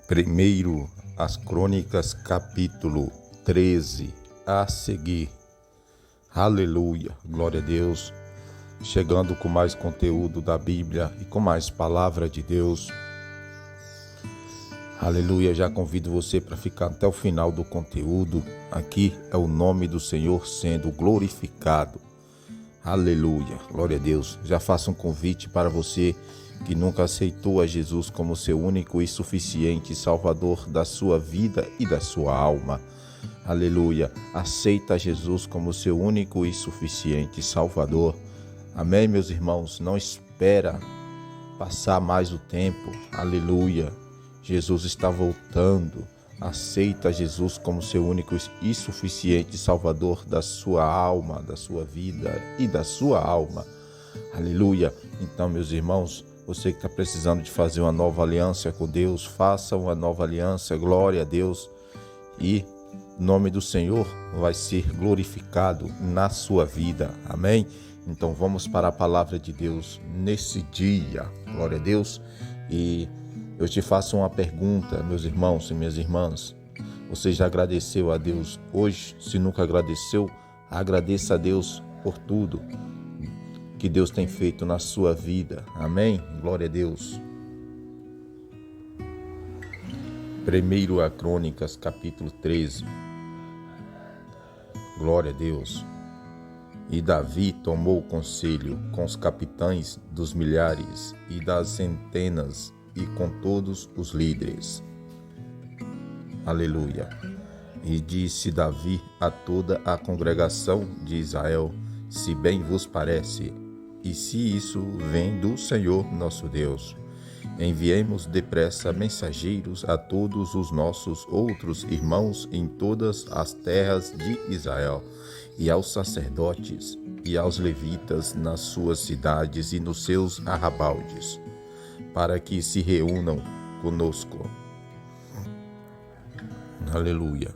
Primeiro as Crônicas, capítulo 13, a seguir. Aleluia, glória a Deus. Chegando com mais conteúdo da Bíblia e com mais palavra de Deus. Aleluia, já convido você para ficar até o final do conteúdo. Aqui é o nome do Senhor sendo glorificado. Aleluia, glória a Deus. Já faço um convite para você que nunca aceitou a Jesus como seu único e suficiente Salvador da sua vida e da sua alma. Aleluia, aceita Jesus como seu único e suficiente Salvador. Amém, meus irmãos? Não espera passar mais o tempo. Aleluia, Jesus está voltando. Aceita Jesus como seu único e suficiente Salvador da sua alma, da sua vida e da sua alma. Aleluia. Então, meus irmãos, você que está precisando de fazer uma nova aliança com Deus, faça uma nova aliança, glória a Deus. E o nome do Senhor vai ser glorificado na sua vida. Amém? Então vamos para a palavra de Deus nesse dia. Glória a Deus. E eu te faço uma pergunta, meus irmãos e minhas irmãs. Você já agradeceu a Deus hoje? Se nunca agradeceu, agradeça a Deus por tudo que Deus tem feito na sua vida. Amém? Glória a Deus. Primeiro a Crônicas, capítulo 13. Glória a Deus. E Davi tomou conselho com os capitães dos milhares e das centenas e com todos os líderes. Aleluia. E disse Davi a toda a congregação de Israel: se bem vos parece, e se isso vem do Senhor nosso Deus, enviemos depressa mensageiros a todos os nossos outros irmãos em todas as terras de Israel, e aos sacerdotes e aos levitas nas suas cidades e nos seus arrabaldes, para que se reúnam conosco. Aleluia.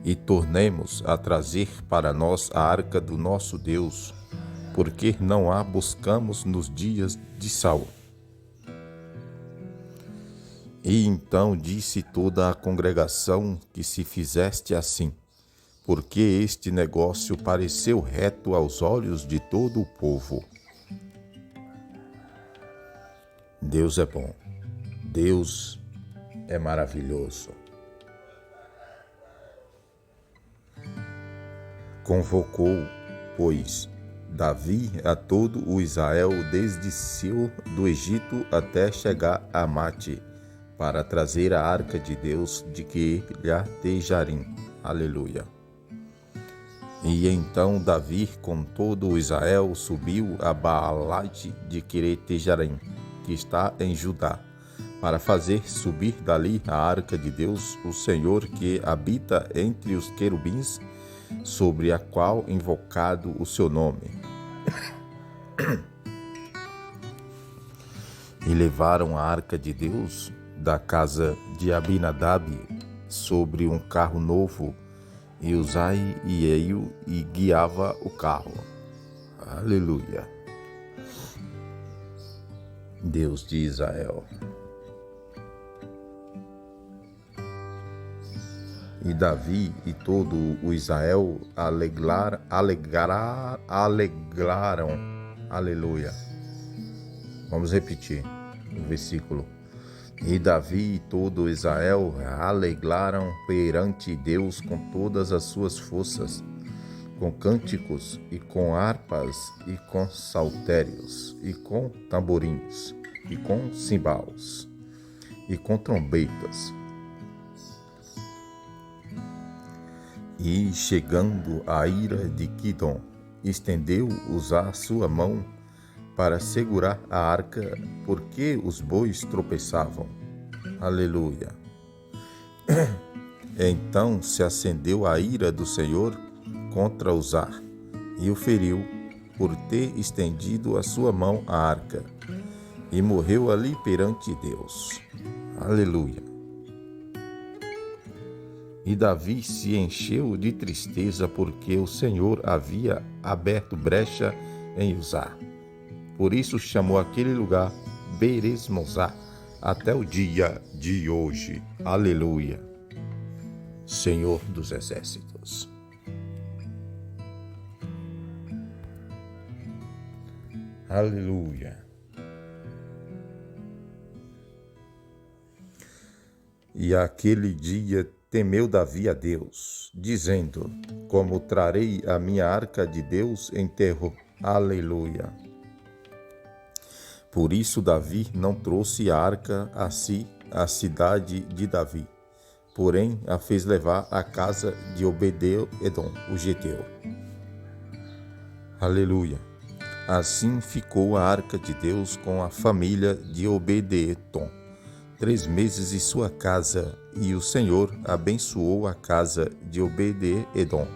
E tornemos a trazer para nós a arca do nosso Deus, porque não a buscamos nos dias de Saul. E então disse toda a congregação que se fizeste assim, porque este negócio pareceu reto aos olhos de todo o povo. Deus é bom, Deus é maravilhoso. Convocou, pois, Davi a todo o Israel desde Sil do Egito até chegar a Mate, para trazer a arca de Deus de Quiriate-Jearim. Aleluia. E então Davi com todo o Israel subiu a Baalate de Quiriate-Jearim, que está em Judá, para fazer subir dali a arca de Deus, o Senhor que habita entre os querubins, sobre a qual invocado o seu nome. E levaram a arca de Deus da casa de Abinadab sobre um carro novo, e Uzai e Eiu e guiava o carro. Aleluia. Deus de Israel. E Davi e todo o Israel alegraram. Aleluia. Vamos repetir o versículo. E Davi e todo o Israel alegraram perante Deus com todas as suas forças, com cânticos e com harpas e com saltérios e com tamborins e com cimbais e com trombetas. E chegando a ira de Quidom, estendeu Uzá sua mão para segurar a arca, porque os bois tropeçavam. Aleluia. Então se acendeu a ira do Senhor contra Uzá, e o feriu por ter estendido a sua mão à arca, e morreu ali perante Deus. Aleluia. E Davi se encheu de tristeza, porque o Senhor havia aberto brecha em Uzá. Por isso chamou aquele lugar Beresmozá, até o dia de hoje. Aleluia. Senhor dos Exércitos. Aleluia. E aquele dia temeu Davi a Deus, dizendo: como trarei a minha arca de Deus em terror? Aleluia. Por isso Davi não trouxe a arca a si, à cidade de Davi, porém a fez levar à casa de Obed-edom, o geteu. Aleluia. Assim ficou a arca de Deus com a família de Obed-edom 3 meses em sua casa, e o Senhor abençoou a casa de Obed-edom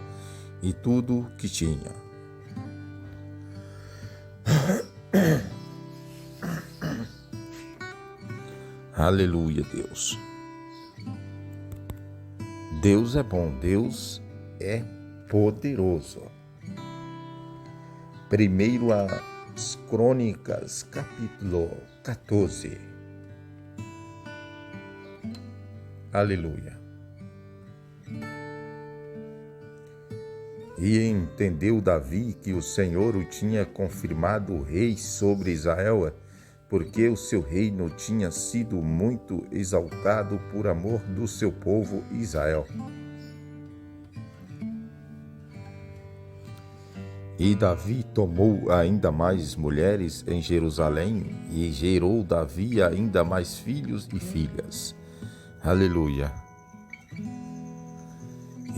e tudo que tinha. Aleluia, Deus. Deus é bom, Deus é poderoso. Primeiro as Crônicas, capítulo 14. Aleluia. E entendeu Davi que o Senhor o tinha confirmado rei sobre Israel, porque o seu reino tinha sido muito exaltado por amor do seu povo Israel. E Davi tomou ainda mais mulheres em Jerusalém, e gerou Davi ainda mais filhos e filhas. Aleluia.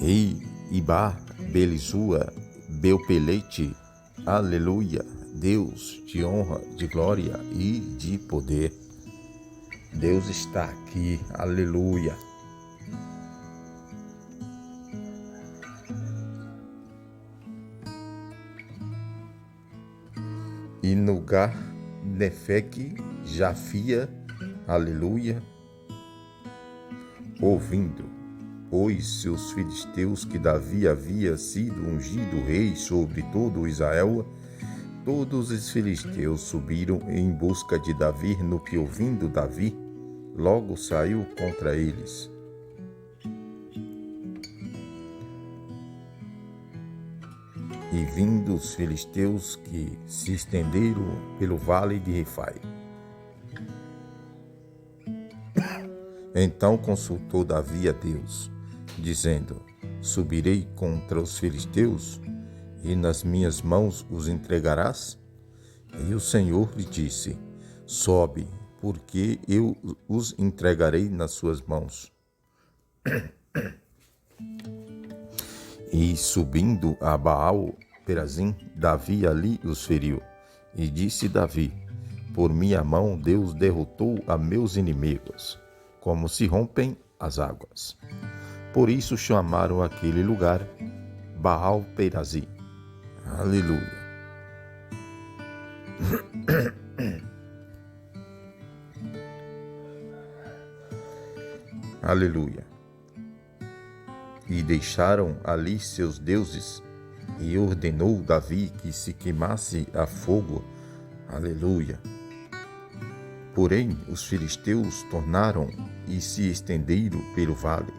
E Ibá, Belizua, Beupelete, aleluia. Deus de honra, de glória e de poder. Deus está aqui, aleluia. E Nugar, Nefeque, Jafia, aleluia. Ouvindo, pois, seus filisteus que Davi havia sido ungido rei sobre todo Israel, todos os filisteus subiram em busca de Davi, no que ouvindo Davi, logo saiu contra eles. E vindo os filisteus que se estenderam pelo vale de Refai. Então consultou Davi a Deus, dizendo: subirei contra os filisteus, e nas minhas mãos os entregarás? E o Senhor lhe disse: sobe, porque eu os entregarei nas suas mãos. E subindo a Baal-Perazim, Davi ali os feriu. E disse Davi: por minha mão Deus derrotou a meus inimigos, como se rompem as águas. Por isso chamaram aquele lugar Baal-Perazim. Aleluia. Aleluia. E deixaram ali seus deuses, e ordenou Davi que se queimasse a fogo. Aleluia. Porém, os filisteus tornaram e se estenderam pelo vale.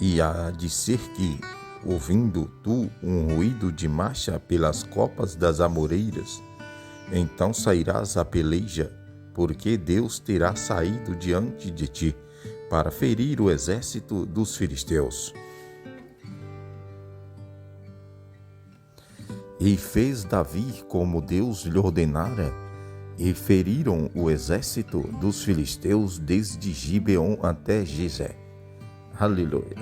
E há de ser que, ouvindo tu um ruído de marcha pelas copas das amoreiras, então sairás a peleja, porque Deus terá saído diante de ti, para ferir o exército dos filisteus. E fez Davi como Deus lhe ordenara, e feriram o exército dos filisteus desde Gibeon até Gizé. Aleluia.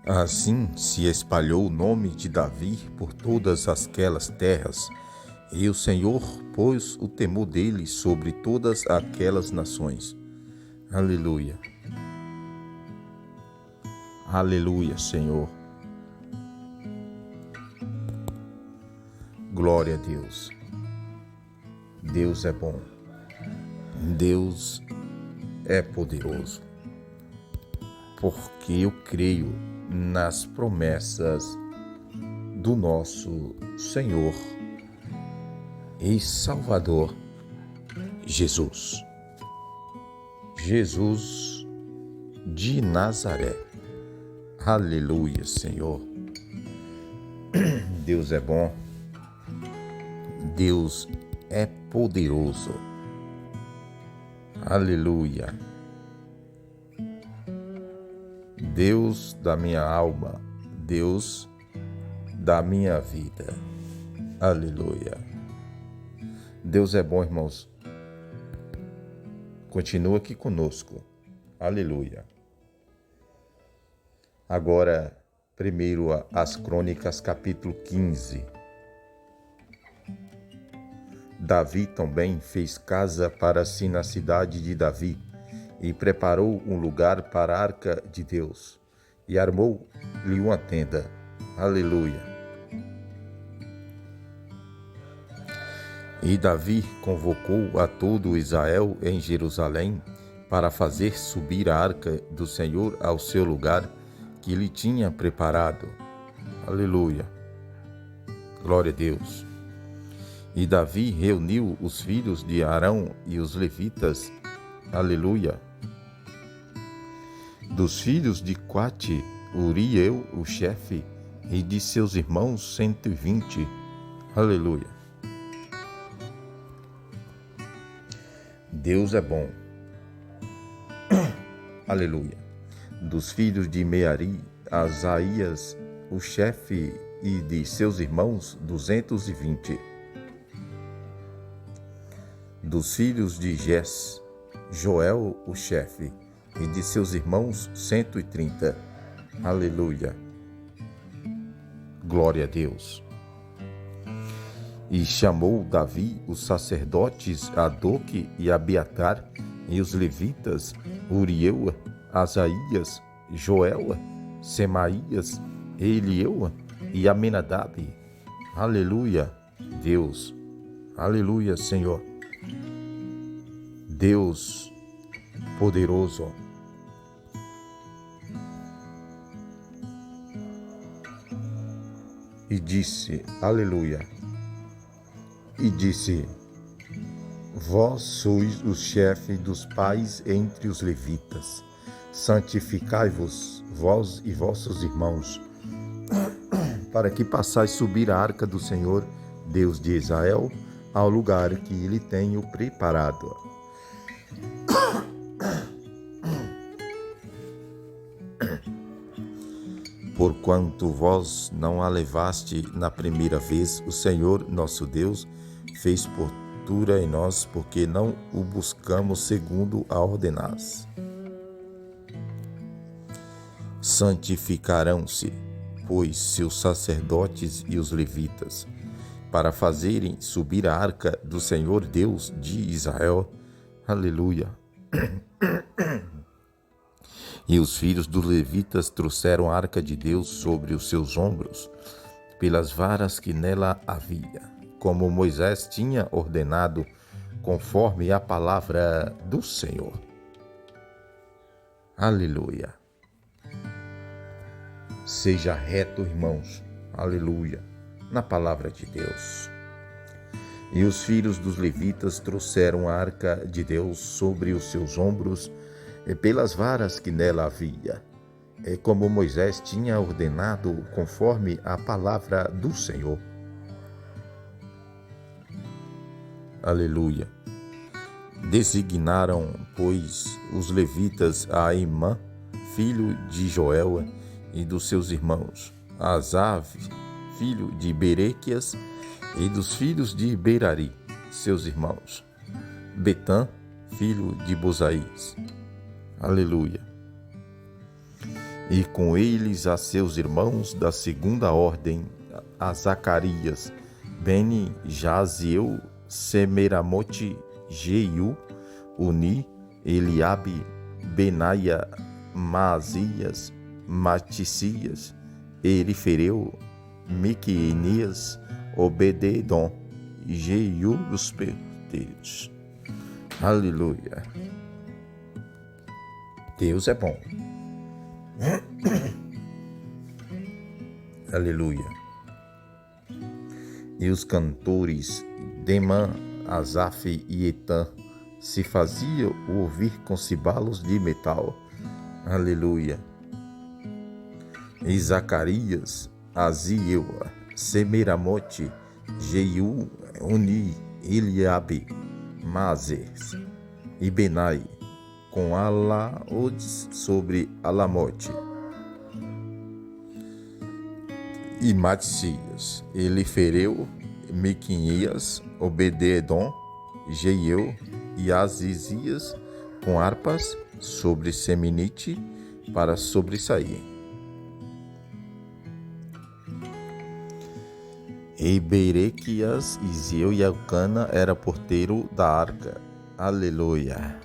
Assim se espalhou o nome de Davi por todas aquelas terras, e o Senhor pôs o temor dele sobre todas aquelas nações. Aleluia. Aleluia, Senhor. Glória a Deus. Deus é bom. Deus é poderoso. porque eu creio nas promessas do nosso Senhor e Salvador Jesus. Jesus de Nazaré. Aleluia, Senhor. Deus é bom. Deus é poderoso. Aleluia. Deus da minha alma, Deus da minha vida. Aleluia. Deus é bom, irmãos. Continua aqui conosco. Aleluia. Agora, primeiro as Crônicas, capítulo 15. Davi também fez casa para si na cidade de Davi e preparou um lugar para a arca de Deus e armou-lhe uma tenda. Aleluia. E Davi convocou a todo Israel em Jerusalém para fazer subir a arca do Senhor ao seu lugar que lhe tinha preparado. Aleluia. Glória a Deus. E Davi reuniu os filhos de Arão e os levitas. Aleluia. Dos filhos de Coate, Uriel, o chefe, e de seus irmãos 120. Aleluia. Deus é bom. Aleluia. Dos filhos de Meari, Asaías, o chefe, e de seus irmãos 220. Dos filhos de Jés, Joel, o chefe, e de seus irmãos 130. Aleluia. Glória a Deus. E chamou Davi os sacerdotes Adoque e Abiatar, e os levitas Uriel, Asaías, Joel, Semaías, Eliel e Amenadab. Aleluia, Deus. Aleluia, Senhor. Deus poderoso. E disse, aleluia, e disse: vós sois os chefes dos pais entre os levitas, santificai-vos, vós e vossos irmãos, para que passais subir a arca do Senhor, Deus de Israel, ao lugar que ele tenho preparado. Porquanto vós não a levaste na primeira vez, o Senhor nosso Deus fez portura em nós, porque não o buscamos segundo a ordenança. Santificarão-se, pois, seus sacerdotes e os levitas, para fazerem subir a arca do Senhor Deus de Israel. Aleluia. E os filhos dos levitas trouxeram a arca de Deus sobre os seus ombros, pelas varas que nela havia, como Moisés tinha ordenado, conforme a palavra do Senhor. Aleluia. Seja reto, irmãos, aleluia, na palavra de Deus. E os filhos dos levitas trouxeram a arca de Deus sobre os seus ombros, pelas varas que nela havia, como Moisés tinha ordenado, conforme a palavra do Senhor. Aleluia. Designaram, pois, os levitas a Aimã, filho de Joel, e dos seus irmãos, a Asav, filho de Berequias, e dos filhos de Berari, seus irmãos, Betã, filho de Bozaís. Aleluia. E com eles a seus irmãos da segunda ordem, a Zacarias, Beni, Jaziel, Semeramote, Jeiu, Uni, Eliabe, Benaia, Maasias, Maticias, Elifereu, Miquenias, Obededom, Jeiu dos Perteiros. Aleluia. Deus é bom. Aleluia. E os cantores Demã, Asaf e Etã se faziam ouvir com cimbalos de metal. Aleluia. E Zacarias, Aziel, Semiramote, Jeiu, Uni, Eliabe, Mazes e Benai, com alaodes sobre Alamote. E Matisias, Elifereu, Miquinhas, Obededom, Jeiel e Azizias, com harpas sobre Seminite, para sobressair. E Berequias e Zeu e Elcana era porteiro da arca. Aleluia,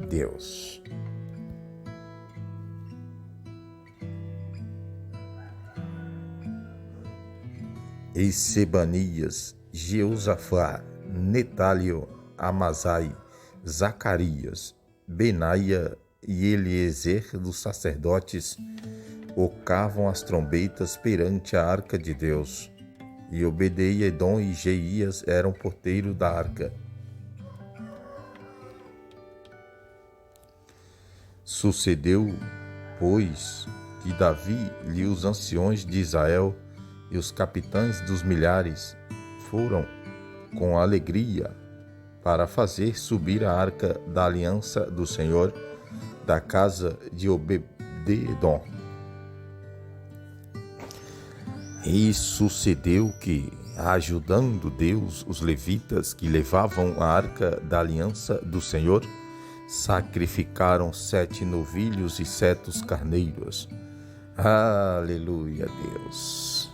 Deus. E Sebanias, Jeosafá, Netalio, Amazai, Zacarias, Benaia e Eliezer dos sacerdotes tocavam as trombetas perante a arca de Deus. E Obededom e Jeias eram porteiro da arca. Sucedeu, pois, que Davi e os anciões de Israel e os capitães dos milhares foram com alegria para fazer subir a arca da aliança do Senhor da casa de Obededom. E sucedeu que, ajudando Deus, os levitas que levavam a arca da aliança do Senhor, sacrificaram 7 novilhos e 7 carneiros. Aleluia, Deus.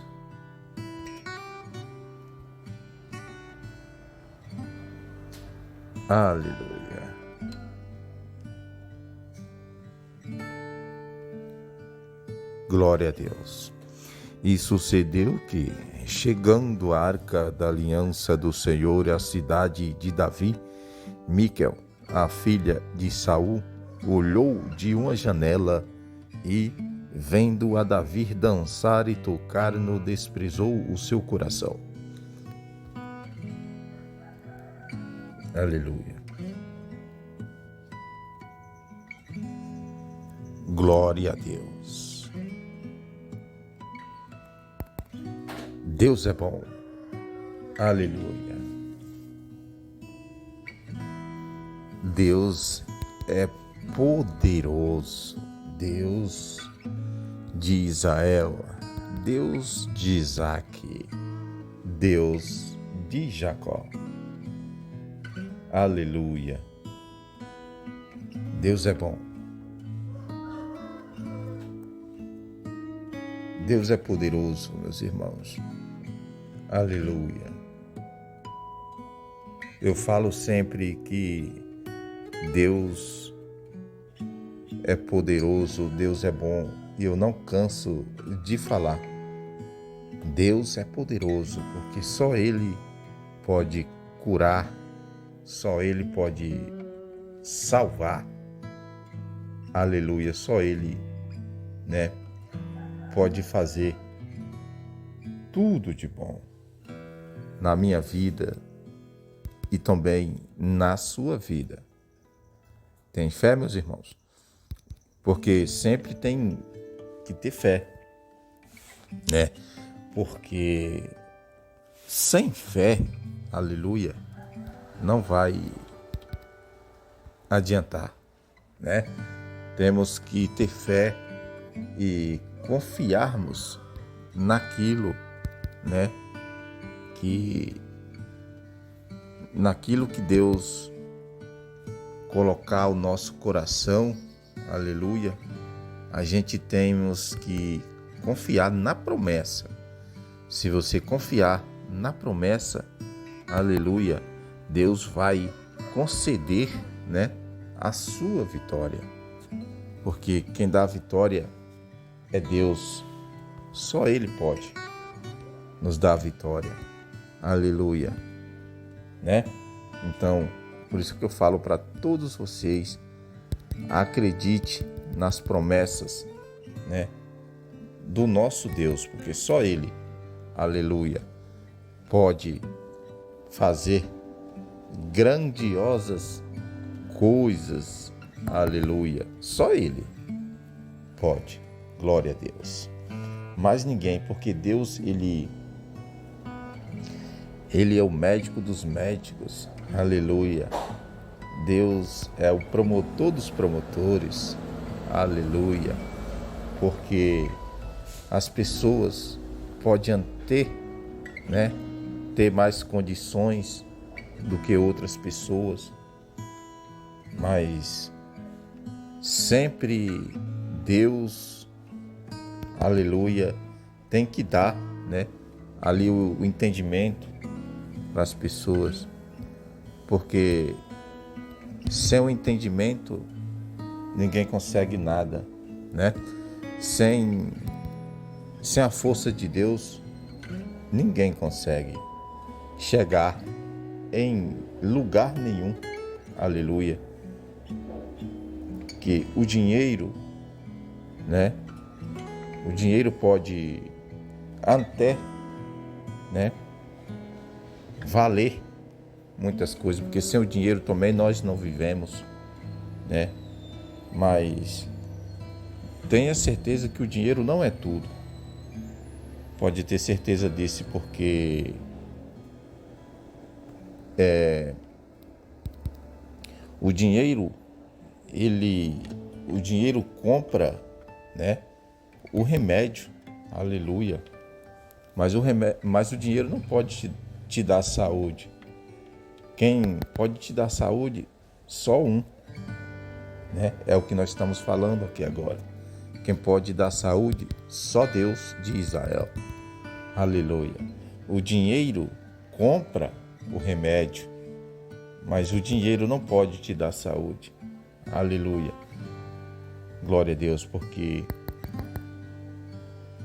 Aleluia. Glória a Deus. E sucedeu que, chegando a arca da aliança do Senhor à cidade de Davi, Miquel, a filha de Saul, olhou de uma janela e, vendo a Davi dançar e tocar, não desprezou o seu coração. Aleluia. Glória a Deus. Deus é bom. Aleluia. Deus é poderoso. Deus de Israel. Deus de Isaac. Deus de Jacó. Aleluia. Deus é bom. Deus é poderoso, meus irmãos. Aleluia. Eu falo sempre que Deus é poderoso, Deus é bom, e eu não canso de falar. Deus é poderoso, porque só Ele pode curar, só Ele pode salvar. Aleluia, só Ele, pode fazer tudo de bom na minha vida e também na sua vida. Tem fé, meus irmãos? Porque sempre tem que ter fé, Porque sem fé, aleluia, não vai adiantar, Temos que ter fé e confiarmos naquilo, naquilo que Deus colocar o nosso coração, aleluia, a gente temos que confiar na promessa. Se você confiar na promessa, aleluia, Deus vai conceder, a sua vitória. Porque quem dá a vitória é Deus. Só Ele pode nos dar a vitória. Aleluia. Então, por isso que eu falo para todos vocês, acredite nas promessas né, do nosso Deus, porque só Ele, aleluia, pode fazer grandiosas coisas, aleluia, só Ele pode, glória a Deus, mais ninguém, porque Deus, Ele é o médico dos médicos, aleluia, Deus é o promotor dos promotores, aleluia, porque as pessoas podem ter, né, ter mais condições do que outras pessoas, mas sempre Deus, aleluia, tem que dar, né, ali o entendimento para as pessoas, porque sem o entendimento ninguém consegue nada, né? Sem a força de Deus, ninguém consegue chegar em lugar nenhum, aleluia. Que o dinheiro, né? O dinheiro pode até, né, valer muitas coisas, porque sem o dinheiro também nós não vivemos, né? Mas tenha certeza que o dinheiro não é tudo. Pode ter certeza disso, porque o dinheiro compra, né, o remédio, aleluia. Mas o dinheiro não pode te dar saúde. Quem pode te dar saúde? Só um, né? É o que nós estamos falando aqui agora. Quem pode dar saúde? Só Deus de Israel. Aleluia. O dinheiro compra o remédio, mas o dinheiro não pode te dar saúde. Aleluia. Glória a Deus, porque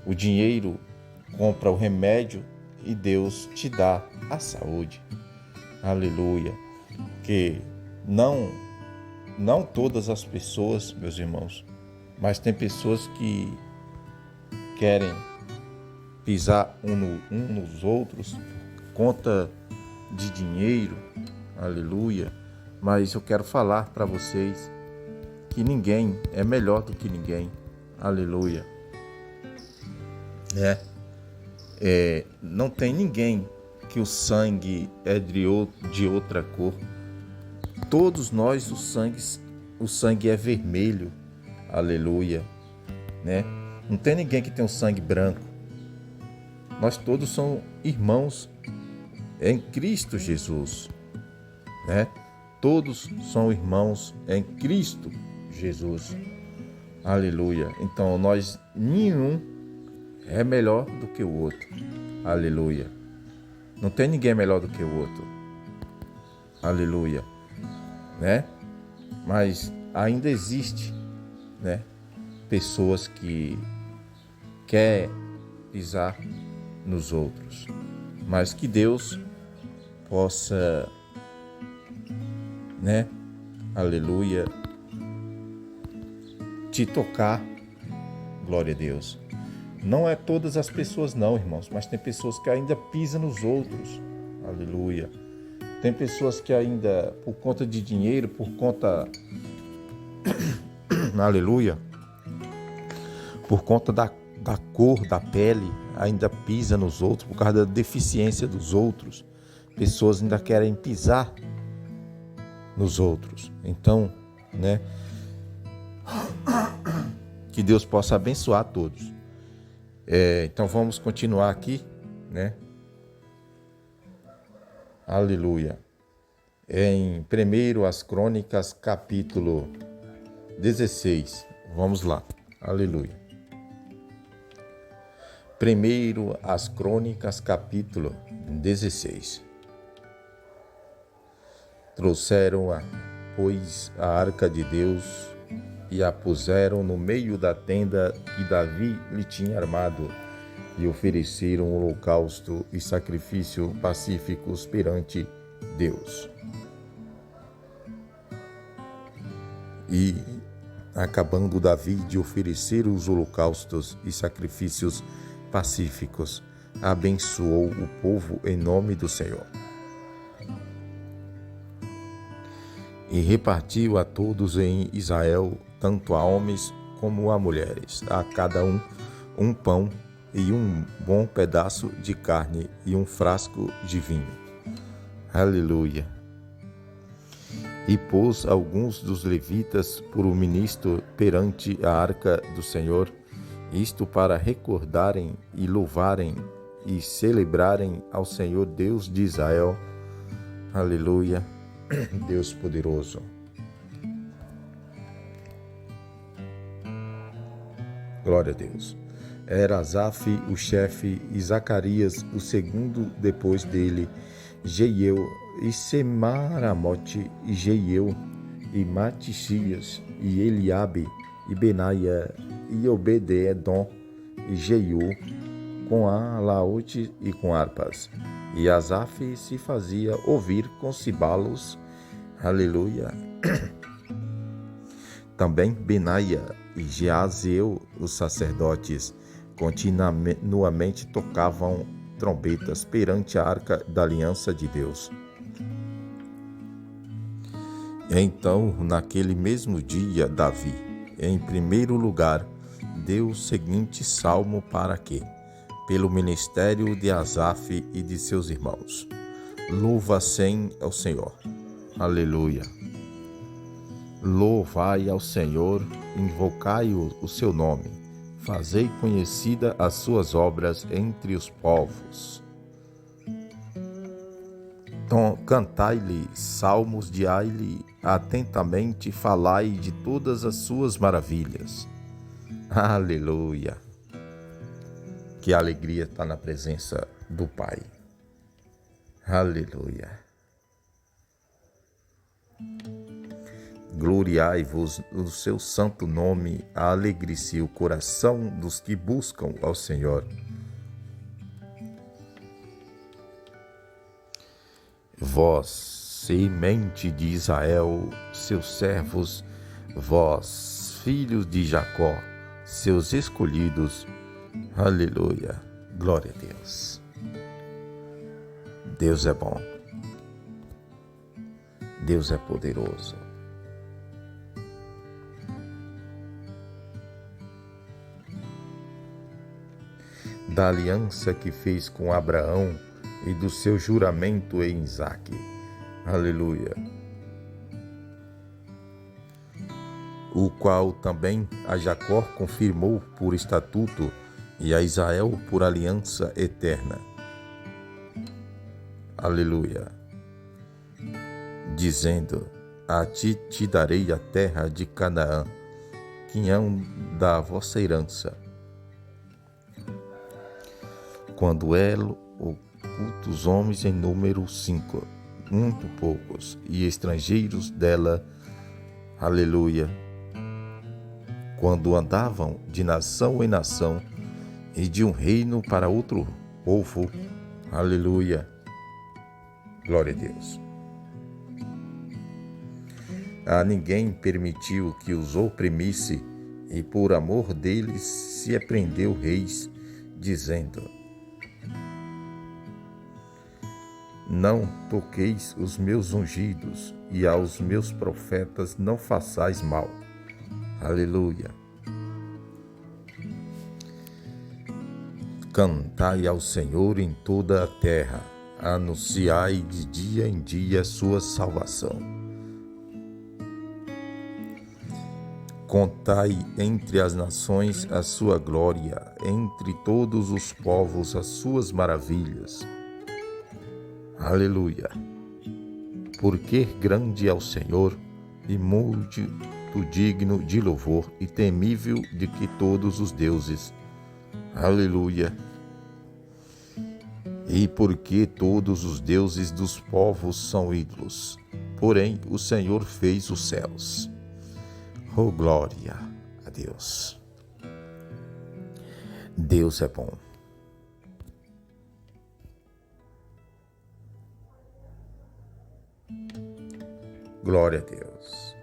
o dinheiro compra o remédio e Deus te dá a saúde. Aleluia. Que não todas as pessoas, meus irmãos, mas tem pessoas que querem pisar um nos outros, conta de dinheiro, aleluia. Mas eu quero falar para vocês que ninguém é melhor do que ninguém, aleluia. Não tem ninguém que o sangue é de outra cor. Todos nós, o sangue é vermelho, aleluia, né? Não tem ninguém que tem o sangue branco. Nós todos somos irmãos em Cristo Jesus, né? Todos são irmãos em Cristo Jesus, aleluia. Então nenhum é melhor do que o outro, aleluia. Não tem ninguém melhor do que o outro, aleluia, né? Mas ainda existe, né, pessoas que querem pisar nos outros, mas que Deus possa, né, aleluia, te tocar, glória a Deus. Não é todas as pessoas não, irmãos, mas tem pessoas que ainda pisam nos outros, aleluia. Tem pessoas que ainda, por conta de dinheiro, por conta, aleluia, por conta da cor da pele, ainda pisa nos outros, por causa da deficiência dos outros. Pessoas ainda querem pisar nos outros. Então, né, que Deus possa abençoar todos. Então vamos continuar aqui, né? Aleluia. Em 1 as Crônicas, capítulo 16. Vamos lá. Aleluia. 1 as Crônicas, capítulo 16. Trouxeram, pois, a arca de Deus e a puseram no meio da tenda que Davi lhe tinha armado, e ofereceram holocausto e sacrifício pacíficos perante Deus. E, acabando Davi de oferecer os holocaustos e sacrifícios pacíficos, abençoou o povo em nome do Senhor. E repartiu a todos em Israel, tanto a homens como a mulheres, a cada um pão e um bom pedaço de carne e um frasco de vinho. Aleluia! E pôs alguns dos levitas por um ministro perante a arca do Senhor, isto para recordarem e louvarem e celebrarem ao Senhor Deus de Israel. Aleluia! Deus poderoso. Glória a Deus. Era Asaf o chefe e Zacarias o segundo depois dele, Jeiel e Semaramote e Jeiel e Matixias e Eliabe e Benaia e Obed-edom e Jeiu com a laúde e com harpas. E Asaf se fazia ouvir com cibalos. Aleluia. Também Benaia e Jaazeu, os sacerdotes, continuamente tocavam trombetas perante a arca da aliança de Deus. Então, naquele mesmo dia, Davi, em primeiro lugar, deu o seguinte salmo para que, pelo ministério de Asaf e de seus irmãos, louvassem ao Senhor. Aleluia. Louvai ao Senhor, invocai o seu nome, fazei conhecida as suas obras entre os povos. Cantai-lhe salmos de ai-lhe, atentamente falai de todas as suas maravilhas. Aleluia! Que alegria está na presença do Pai. Aleluia! Gloriai-vos no seu santo nome, alegre-se o coração dos que buscam ao Senhor. Vós, semente de Israel, seus servos, vós, filhos de Jacó, seus escolhidos. Aleluia, glória a Deus. Deus é bom. Deus é poderoso. Da aliança que fez com Abraão e do seu juramento em Isaque. Aleluia. O qual também a Jacó confirmou por estatuto e a Israel por aliança eterna. Aleluia. Dizendo, a ti te darei a terra de Canaã, que é da vossa herança. Quando ocultos homens em número 5, muito poucos, e estrangeiros dela, aleluia, quando andavam de nação em nação, e de um reino para outro povo, aleluia, glória a Deus. A ninguém permitiu que os oprimisse, e por amor deles se prendeu reis, dizendo, não toqueis os meus ungidos, e aos meus profetas não façais mal. Aleluia. Cantai ao Senhor em toda a terra, anunciai de dia em dia a sua salvação. Contai entre as nações a sua glória, entre todos os povos as suas maravilhas. Aleluia! Porque grande é o Senhor e muito digno de louvor e temível de que todos os deuses. Aleluia! E porque todos os deuses dos povos são ídolos, porém o Senhor fez os céus. Oh, glória a Deus! Deus é bom. Glória a Deus.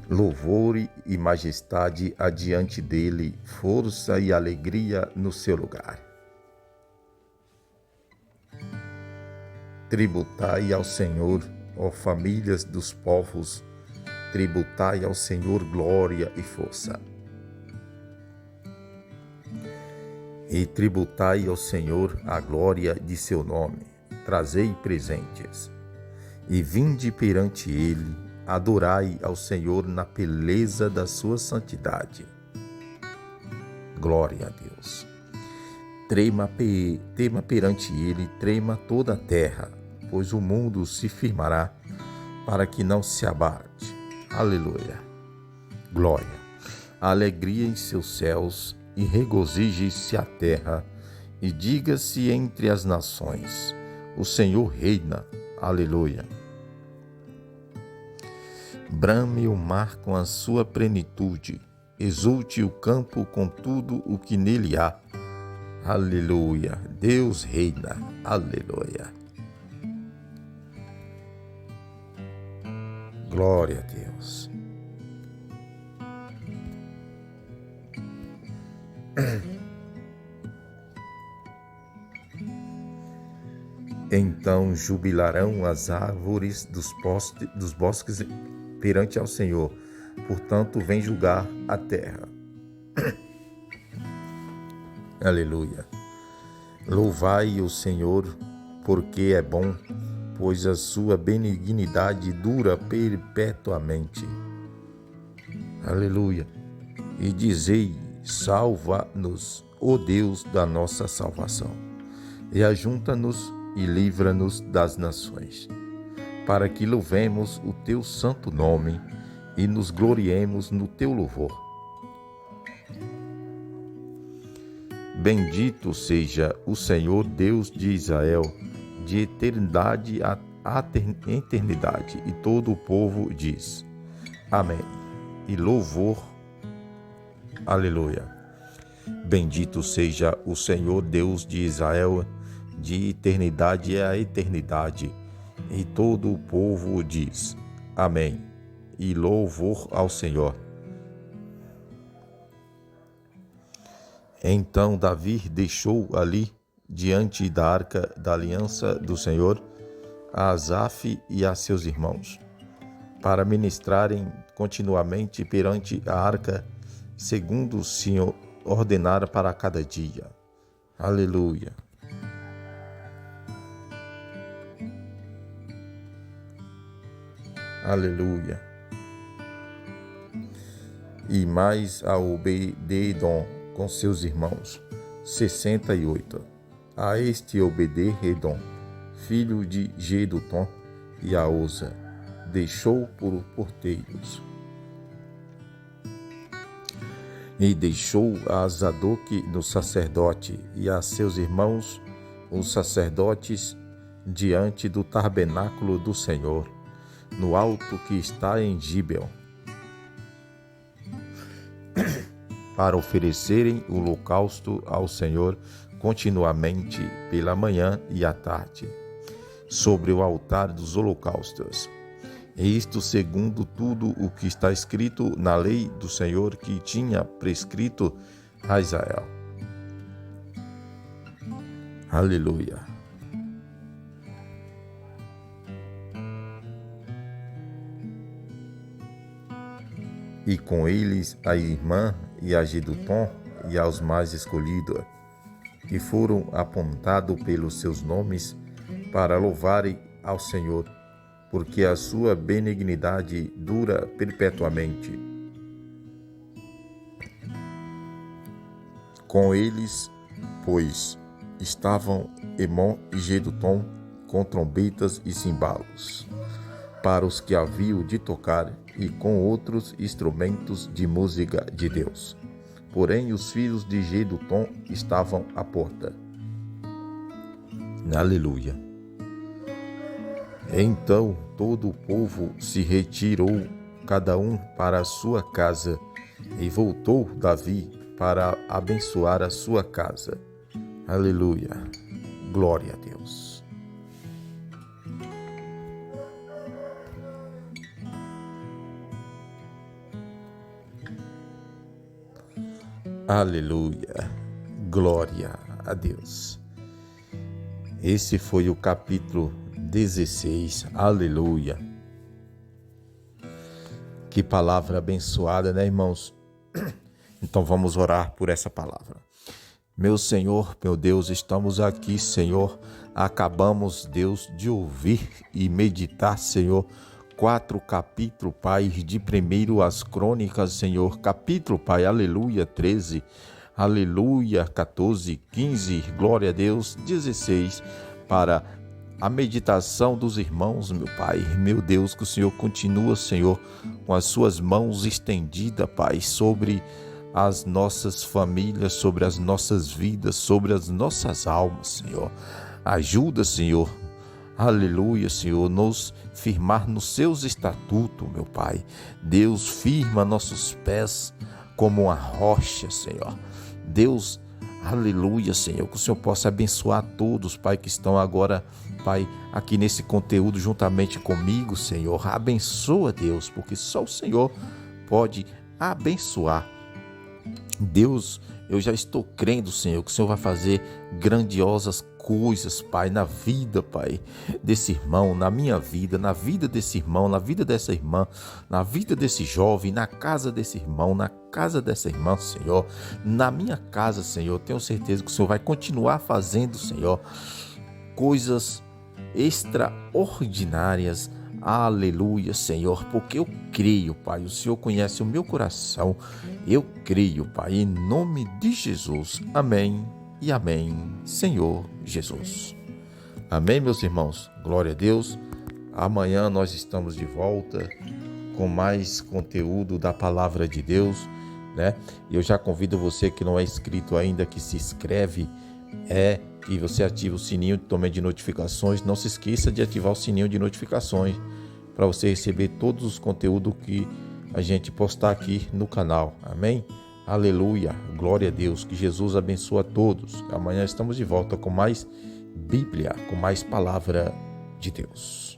Louvor e majestade adiante dele, força e alegria no seu lugar. Tributai ao Senhor, ó famílias dos povos, tributai ao Senhor glória e força. E tributai ao Senhor a glória de seu nome, trazei presentes. E vinde perante ele, adorai ao Senhor na beleza da sua santidade. Glória a Deus. Trema perante ele, trema toda a terra, pois o mundo se firmará para que não se abate. Aleluia. Glória. Alegria em seus céus e regozije-se a terra e diga-se entre as nações, o Senhor reina. Aleluia. Brame o mar com a sua plenitude, exulte o campo com tudo o que nele há. Aleluia. Deus reina. Aleluia. Glória a Deus. Então jubilarão as árvores dos bosques perante ao Senhor, portanto vem julgar a terra. Aleluia. Louvai o Senhor, porque é bom, pois a sua benignidade dura perpetuamente. Aleluia. E dizei, salva-nos, ó Deus da nossa salvação, e ajunta-nos e livra-nos das nações, para que louvemos o teu santo nome e nos gloriemos no teu louvor. Bendito seja o Senhor Deus de Israel, de eternidade a eternidade. E todo o povo diz, amém. E louvor, aleluia. Bendito seja o Senhor Deus de Israel, de eternidade a eternidade. E todo o povo diz, amém. E louvor ao Senhor. Então Davi deixou ali, diante da arca da aliança do Senhor, a Asaf e a seus irmãos, para ministrarem continuamente perante a arca, segundo o Senhor ordenara para cada dia. Aleluia. Aleluia. E mais a Obed-edom com seus irmãos, 68. A este Obed-edom, filho de Jedutum, e a Oza, deixou por porteiros. E deixou a Zadoque no sacerdote, e a seus irmãos, os sacerdotes, diante do tabernáculo do Senhor, no alto que está em Gibeon, para oferecerem o holocausto ao Senhor continuamente pela manhã e à tarde, sobre o altar dos holocaustos. E isto segundo tudo o que está escrito na lei do Senhor que tinha prescrito a Israel. Aleluia. E com eles a irmã e a Jedutum e aos mais escolhidos, que foram apontados pelos seus nomes para louvarem ao Senhor, porque a sua benignidade dura perpetuamente. Com eles, pois, estavam Emon e Jedutum com trombetas e cimbalos, para os que haviam de tocar, e com outros instrumentos de música de Deus. Porém, os filhos de Jedutum estavam à porta. Aleluia. Então todo o povo se retirou, cada um para a sua casa, e voltou Davi para abençoar a sua casa. Aleluia. Glória a Deus. Aleluia. Glória a Deus. Esse foi o capítulo 16. Aleluia. Que palavra abençoada, né, irmãos? Então vamos orar por essa palavra. Meu Senhor, meu Deus, estamos aqui, Senhor. Acabamos, Deus, de ouvir e meditar, Senhor, 4 capítulos, Pai, de primeiro as crônicas, Senhor. Capítulo, Pai, aleluia, 13, aleluia, 14, 15, glória a Deus, 16, para a meditação dos irmãos, meu Pai. Meu Deus, que o Senhor continua, Senhor, com as suas mãos estendidas, Pai, sobre as nossas famílias, sobre as nossas vidas, sobre as nossas almas, Senhor. Ajuda, Senhor, aleluia, Senhor, nos firmar nos seus estatutos, meu Pai. Deus, firma nossos pés como uma rocha, Senhor. Deus, aleluia, Senhor, que o Senhor possa abençoar todos, Pai, que estão agora, Pai, aqui nesse conteúdo juntamente comigo, Senhor. Abençoa, Deus, porque só o Senhor pode abençoar. Deus, eu já estou crendo, Senhor, que o Senhor vai fazer grandiosas coisas, Pai, na vida, Pai, desse irmão, na minha vida, na vida desse irmão, na vida dessa irmã, na vida desse jovem, na casa desse irmão, na casa dessa irmã, Senhor, na minha casa, Senhor. Tenho certeza que o Senhor vai continuar fazendo, Senhor, coisas extraordinárias. Aleluia, Senhor, porque eu creio, Pai, o Senhor conhece o meu coração, eu creio, Pai, em nome de Jesus, amém e amém, Senhor Jesus. Amém, meus irmãos, glória a Deus. Amanhã nós estamos de volta com mais conteúdo da palavra de Deus, né? E eu já convido você que não é inscrito ainda, que se inscreve, e você ativa o sininho também de notificações. Não se esqueça de ativar o sininho de notificações para você receber todos os conteúdos que a gente postar aqui no canal. Amém? Aleluia, glória a Deus, que Jesus abençoe a todos. Amanhã estamos de volta com mais Bíblia, com mais palavra de Deus.